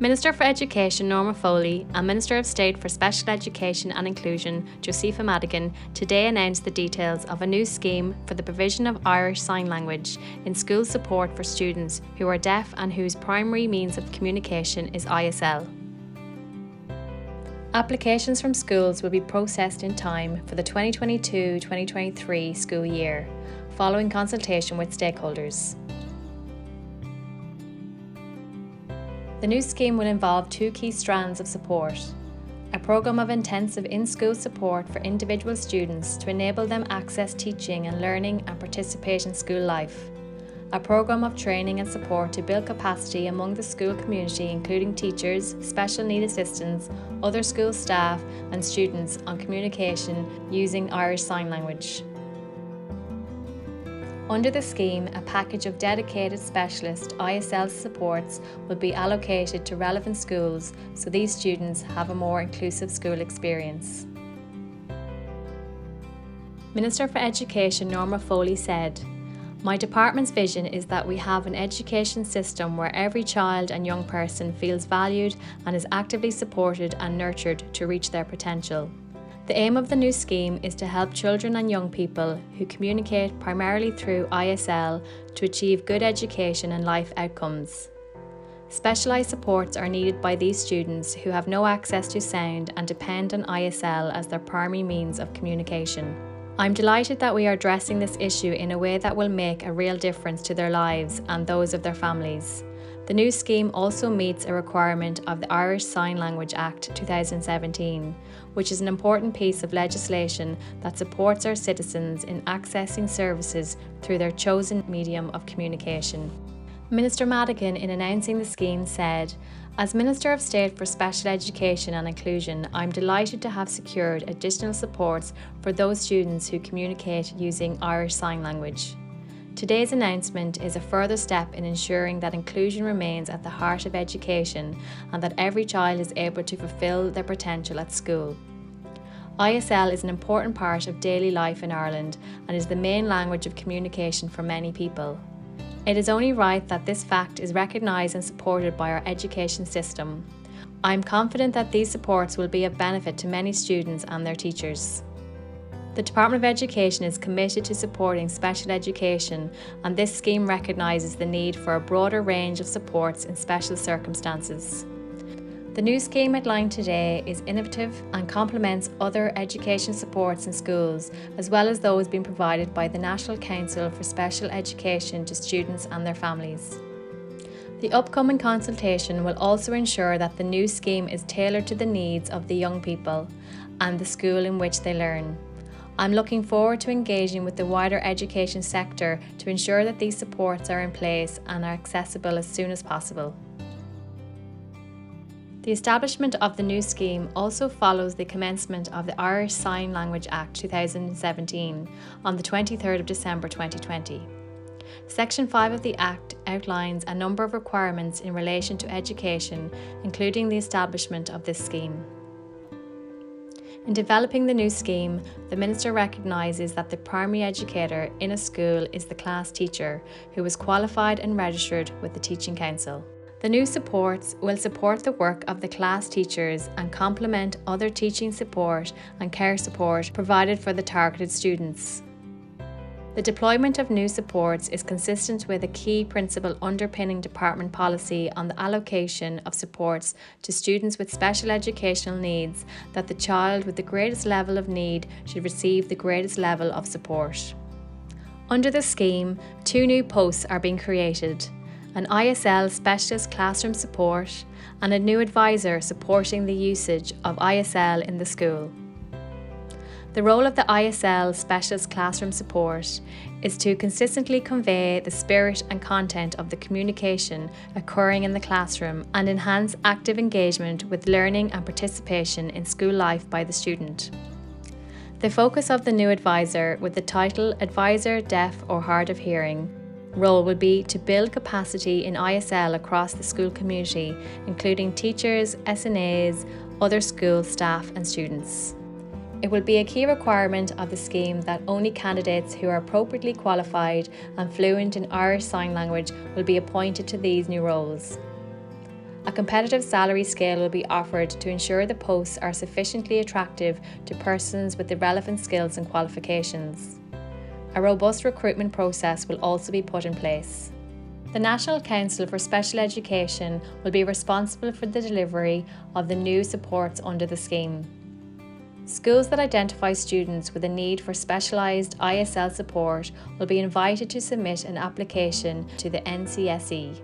Minister for Education Norma Foley and Minister of State for Special Education and Inclusion Josepha Madigan today announced the details of a new scheme for the provision of Irish Sign Language in school support for students who are deaf and whose primary means of communication is ISL. Applications from schools will be processed in time for the 2022-2023 school year, following consultation with stakeholders. The new scheme will involve two key strands of support: a programme of intensive in-school support for individual students to enable them access teaching and learning and participate in school life, a programme of training and support to build capacity among the school community, including teachers, special need assistants, other school staff and students on communication using Irish Sign Language. Under the scheme, a package of dedicated specialist ISL supports will be allocated to relevant schools so these students have a more inclusive school experience. Minister for Education Norma Foley said, "My department's vision is that we have an education system where every child and young person feels valued and is actively supported and nurtured to reach their potential. The aim of the new scheme is to help children and young people who communicate primarily through ISL to achieve good education and life outcomes. Specialised supports are needed by these students who have no access to sound and depend on ISL as their primary means of communication. I'm delighted that we are addressing this issue in a way that will make a real difference to their lives and those of their families. The new scheme also meets a requirement of the Irish Sign Language Act 2017, which is an important piece of legislation that supports our citizens in accessing services through their chosen medium of communication." Minister Madigan, in announcing the scheme, said, "As Minister of State for Special Education and Inclusion, I'm delighted to have secured additional supports for those students who communicate using Irish Sign Language. Today's announcement is a further step in ensuring that inclusion remains at the heart of education and that every child is able to fulfil their potential at school. ISL is an important part of daily life in Ireland and is the main language of communication for many people. It is only right that this fact is recognised and supported by our education system. I am confident that these supports will be of benefit to many students and their teachers. The Department of Education is committed to supporting special education, and this scheme recognises the need for a broader range of supports in special circumstances. The new scheme outlined today is innovative and complements other education supports in schools, as well as those being provided by the National Council for Special Education to students and their families. The upcoming consultation will also ensure that the new scheme is tailored to the needs of the young people and the school in which they learn. I'm looking forward to engaging with the wider education sector to ensure that these supports are in place and are accessible as soon as possible." The establishment of the new scheme also follows the commencement of the Irish Sign Language Act 2017 on the 23rd of December 2020. Section 5 of the Act outlines a number of requirements in relation to education, including the establishment of this scheme. In developing the new scheme, the Minister recognises that the primary educator in a school is the class teacher, who is qualified and registered with the Teaching Council. The new supports will support the work of the class teachers and complement other teaching support and care support provided for the targeted students. The deployment of new supports is consistent with a key principle underpinning department policy on the allocation of supports to students with special educational needs, that the child with the greatest level of need should receive the greatest level of support. Under the scheme, two new posts are being created: an ISL specialist classroom support and a new advisor supporting the usage of ISL in the school. The role of the ISL Specialist Classroom Support is to consistently convey the spirit and content of the communication occurring in the classroom and enhance active engagement with learning and participation in school life by the student. The focus of the new advisor, with the title Advisor Deaf or Hard of Hearing, role will be to build capacity in ISL across the school community, including teachers, SNAs, other school staff and students. It will be a key requirement of the scheme that only candidates who are appropriately qualified and fluent in Irish Sign Language will be appointed to these new roles. A competitive salary scale will be offered to ensure the posts are sufficiently attractive to persons with the relevant skills and qualifications. A robust recruitment process will also be put in place. The National Council for Special Education will be responsible for the delivery of the new supports under the scheme. Schools that identify students with a need for specialised ISL support will be invited to submit an application to the NCSE.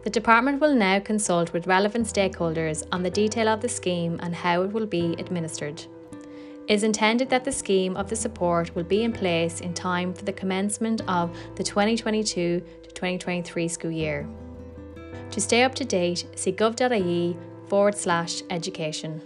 The department will now consult with relevant stakeholders on the detail of the scheme and how it will be administered. It is intended that the scheme of the support will be in place in time for the commencement of the 2022 to 2023 school year. To stay up to date, see gov.ie/education.